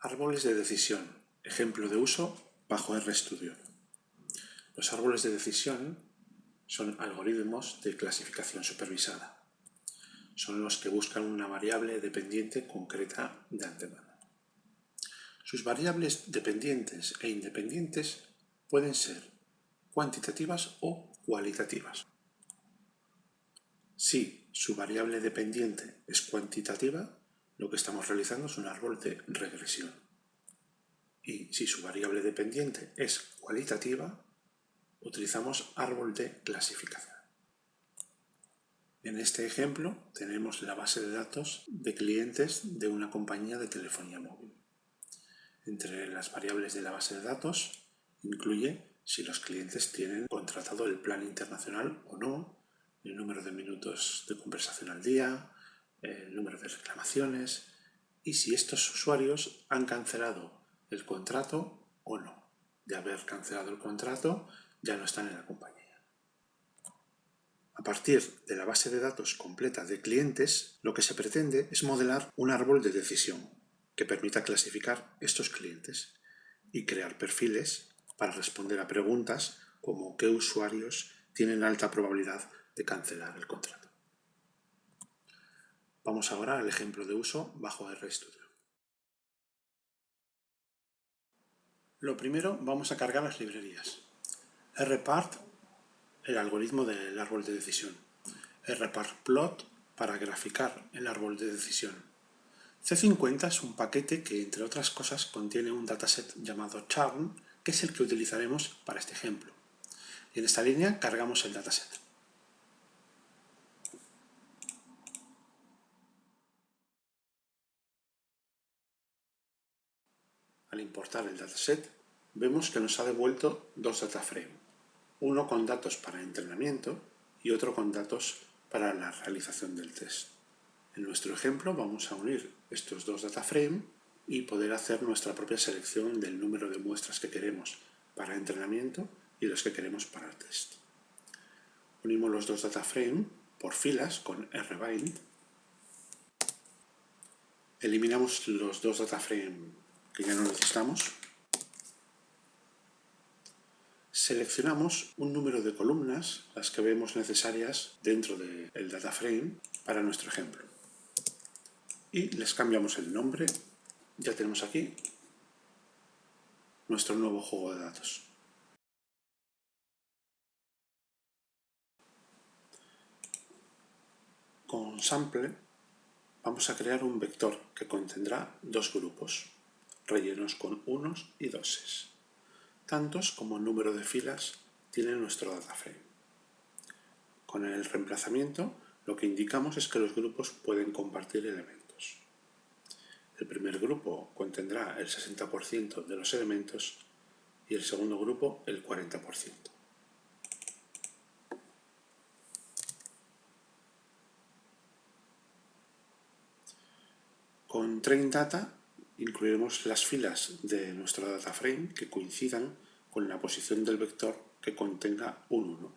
Árboles de decisión. Ejemplo de uso bajo RStudio. Los árboles de decisión son algoritmos de clasificación supervisada. Son los que buscan una variable dependiente concreta de antemano. Sus variables dependientes e independientes pueden ser cuantitativas o cualitativas. Si su variable dependiente es cuantitativa, lo que estamos realizando es un árbol de regresión. Y si su variable dependiente es cualitativa, utilizamos árbol de clasificación. En este ejemplo tenemos la base de datos de clientes de una compañía de telefonía móvil. Entre las variables de la base de datos incluye si los clientes tienen contratado el plan internacional o no, el número de minutos de conversación al día, el número de reclamaciones y si estos usuarios han cancelado el contrato o no. De haber cancelado el contrato, ya no están en la compañía. A partir de la base de datos completa de clientes, lo que se pretende es modelar un árbol de decisión que permita clasificar estos clientes y crear perfiles para responder a preguntas como qué usuarios tienen alta probabilidad de cancelar el contrato. Vamos ahora al ejemplo de uso bajo RStudio. Lo primero, vamos a cargar las librerías. rpart, el algoritmo del árbol de decisión. rpartplot, para graficar el árbol de decisión. C50 es un paquete que, entre otras cosas, contiene un dataset llamado charm, que es el que utilizaremos para este ejemplo. Y en esta línea cargamos el dataset. Al importar el dataset, vemos que nos ha devuelto dos dataframes, uno con datos para entrenamiento y otro con datos para la realización del test. En nuestro ejemplo vamos a unir estos dos dataframes y poder hacer nuestra propia selección del número de muestras que queremos para entrenamiento y los que queremos para el test. Unimos los dos dataframes por filas con rbind. Eliminamos los dos dataframes que ya no necesitamos. Seleccionamos un número de columnas, las que vemos necesarias dentro del dataframe para nuestro ejemplo. Y les cambiamos el nombre. Ya tenemos aquí nuestro nuevo juego de datos. Con sample vamos a crear un vector que contendrá dos grupos, rellenos con unos y doses, tantos como el número de filas tiene nuestro dataframe. Con el reemplazamiento lo que indicamos es que los grupos pueden compartir elementos. El primer grupo contendrá el 60% de los elementos y el segundo grupo el 40%. Con trainData incluiremos las filas de nuestro dataframe que coincidan con la posición del vector que contenga un 1.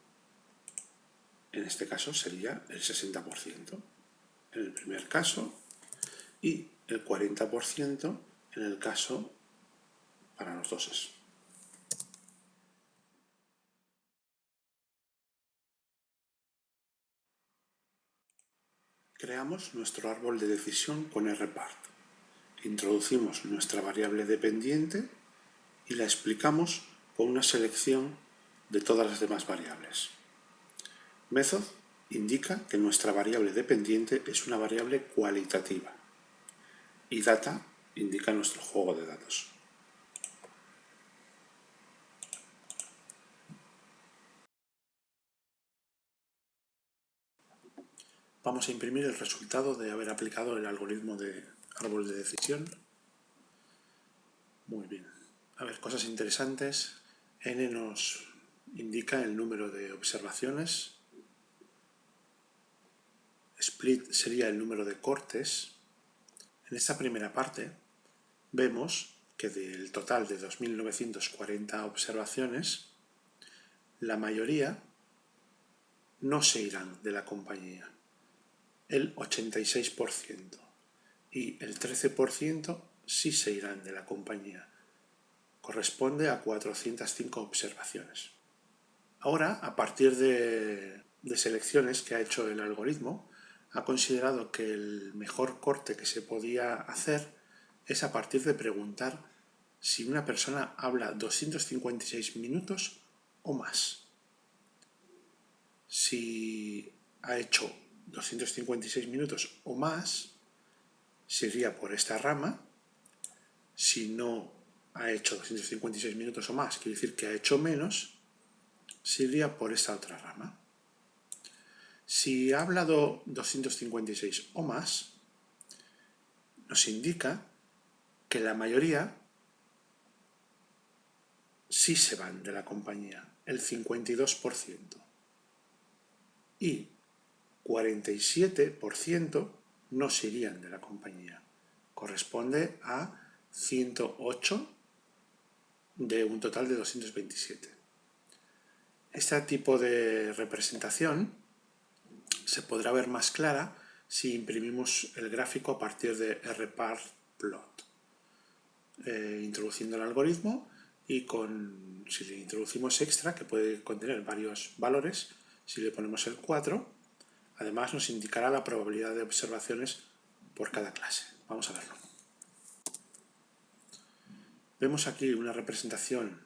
En este caso sería el 60% en el primer caso y el 40% en el caso para los doses. Creamos nuestro árbol de decisión con rpart. Introducimos nuestra variable dependiente y la explicamos con una selección de todas las demás variables. Method indica que nuestra variable dependiente es una variable cualitativa y data indica nuestro juego de datos. Vamos a imprimir el resultado de haber aplicado el algoritmo de árbol de decisión. Muy bien. A ver, cosas interesantes. N nos indica el número de observaciones. Split sería el número de cortes. En esta primera parte vemos que del total de 2.940 observaciones, la mayoría no se irán de la compañía, el 86%, y el 13% sí se irán de la compañía. Corresponde a 405 observaciones. Ahora, a partir de selecciones que ha hecho el algoritmo, ha considerado que el mejor corte que se podía hacer es a partir de preguntar si una persona habla 256 minutos o más. Si ha hecho 256 minutos o más, se iría por esta rama. Si no ha hecho 256 minutos o más, quiere decir que ha hecho menos, se iría por esta otra rama. Si ha hablado 256 o más, nos indica que la mayoría sí se van de la compañía, el 52%. Y 47% no se irían de la compañía. Corresponde a 108 de un total de 227. Este tipo de representación se podrá ver más clara si imprimimos el gráfico a partir de rpartplot, introduciendo el algoritmo y si le introducimos extra, que puede contener varios valores, si le ponemos el 4, además nos indicará la probabilidad de observaciones por cada clase. Vamos a verlo. Vemos aquí una representación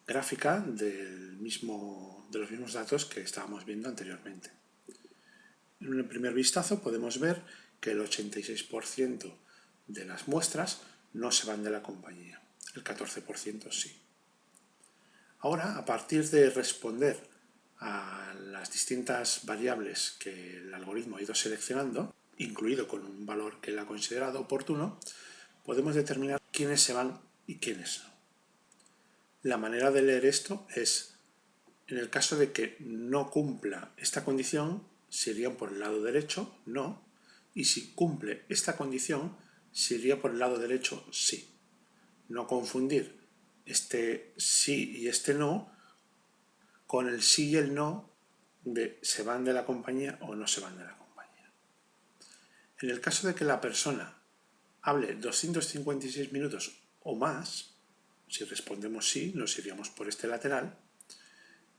gráfica de los mismos datos que estábamos viendo anteriormente. En un primer vistazo podemos ver que el 86% de las muestras no se van de la compañía, el 14% sí. Ahora, a partir de responder a las distintas variables que el algoritmo ha ido seleccionando, incluido con un valor que él ha considerado oportuno, podemos determinar quiénes se van y quiénes no. La manera de leer esto es, en el caso de que no cumpla esta condición, se irían por el lado derecho, no, y si cumple esta condición, se iría por el lado derecho, sí. No confundir este sí y este no con el sí y el no de se van de la compañía o no se van de la compañía. En el caso de que la persona hable 256 minutos o más, si respondemos sí, nos iríamos por este lateral,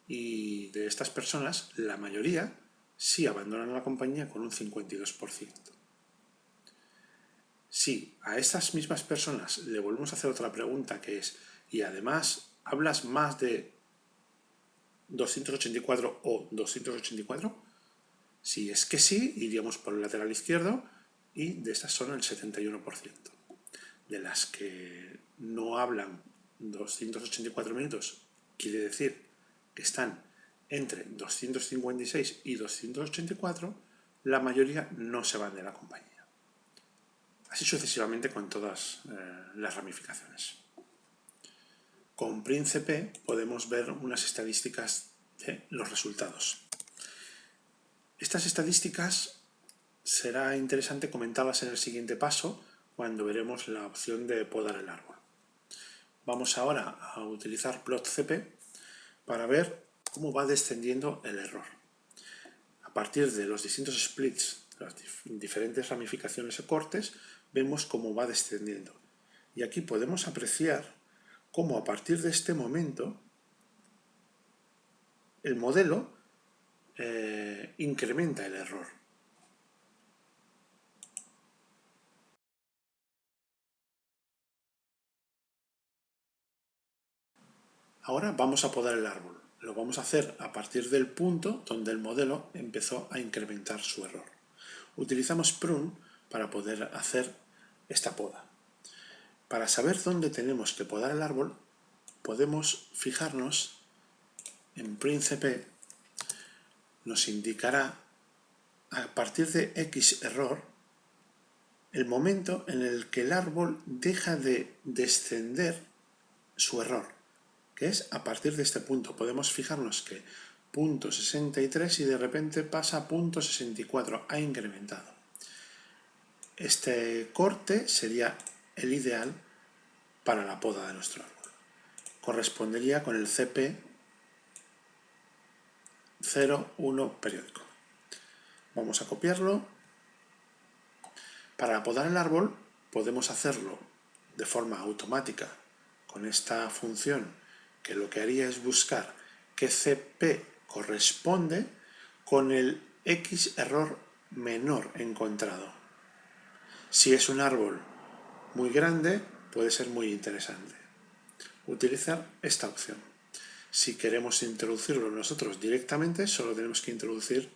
y de estas personas, la mayoría sí abandonan la compañía con un 52%. Si a estas mismas personas le volvemos a hacer otra pregunta, que es, y además hablas más de 284 o 284, si es que sí, iríamos por el lateral izquierdo, y de estas son el 71%. De las que no hablan 284 minutos, quiere decir que están entre 256 y 284, la mayoría no se van de la compañía. Así sucesivamente con todas las ramificaciones. Con Príncipe podemos ver unas estadísticas de los resultados. Estas estadísticas será interesante comentarlas en el siguiente paso, cuando veremos la opción de podar el árbol. Vamos ahora a utilizar plotcp para ver cómo va descendiendo el error. A partir de los distintos splits, las diferentes ramificaciones o cortes, vemos cómo va descendiendo. Y aquí podemos apreciar cómo a partir de este momento el modelo incrementa el error. Ahora vamos a podar el árbol. Lo vamos a hacer a partir del punto donde el modelo empezó a incrementar su error. Utilizamos prune para poder hacer esta poda. Para saber dónde tenemos que podar el árbol, podemos fijarnos en Príncipe, nos indicará a partir de X error el momento en el que el árbol deja de descender su error, que es a partir de este punto. Podemos fijarnos que punto 63 y de repente pasa a punto 64, ha incrementado. Este corte sería el ideal para la poda de nuestro árbol. Correspondería con el CP 01 periódico. Vamos a copiarlo. Para podar el árbol podemos hacerlo de forma automática con esta función, que lo que haría es buscar qué CP corresponde con el X error menor encontrado. Si es un árbol muy grande, puede ser muy interesante utilizar esta opción. Si queremos introducirlo nosotros directamente, solo tenemos que introducir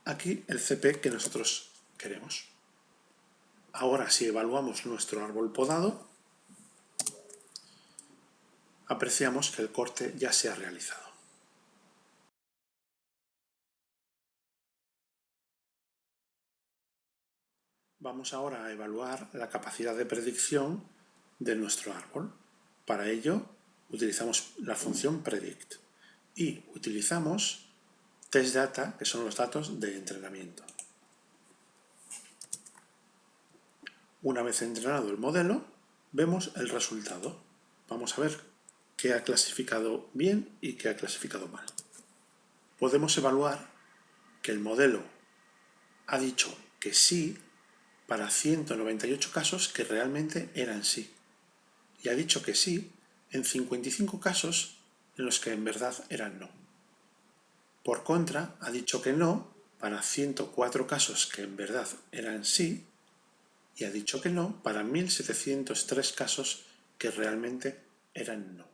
aquí el CP que nosotros queremos. Ahora, si evaluamos nuestro árbol podado, apreciamos que el corte ya se ha realizado. Vamos ahora a evaluar la capacidad de predicción de nuestro árbol. Para ello, utilizamos la función predict y utilizamos testData, que son los datos de entrenamiento. Una vez entrenado el modelo, vemos el resultado. Vamos a ver qué ha clasificado bien y qué ha clasificado mal. Podemos evaluar que el modelo ha dicho que sí para 198 casos que realmente eran sí, y ha dicho que sí en 55 casos en los que en verdad eran no. Por contra, ha dicho que no para 104 casos que en verdad eran sí, y ha dicho que no para 1703 casos que realmente eran no.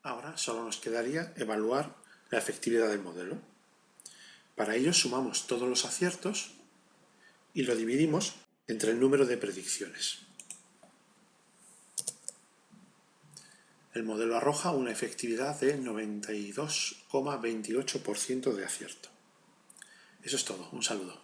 Ahora solo nos quedaría evaluar la efectividad del modelo. Para ello sumamos todos los aciertos y lo dividimos entre el número de predicciones. El modelo arroja una efectividad de 92,28% de acierto. Eso es todo. Un saludo.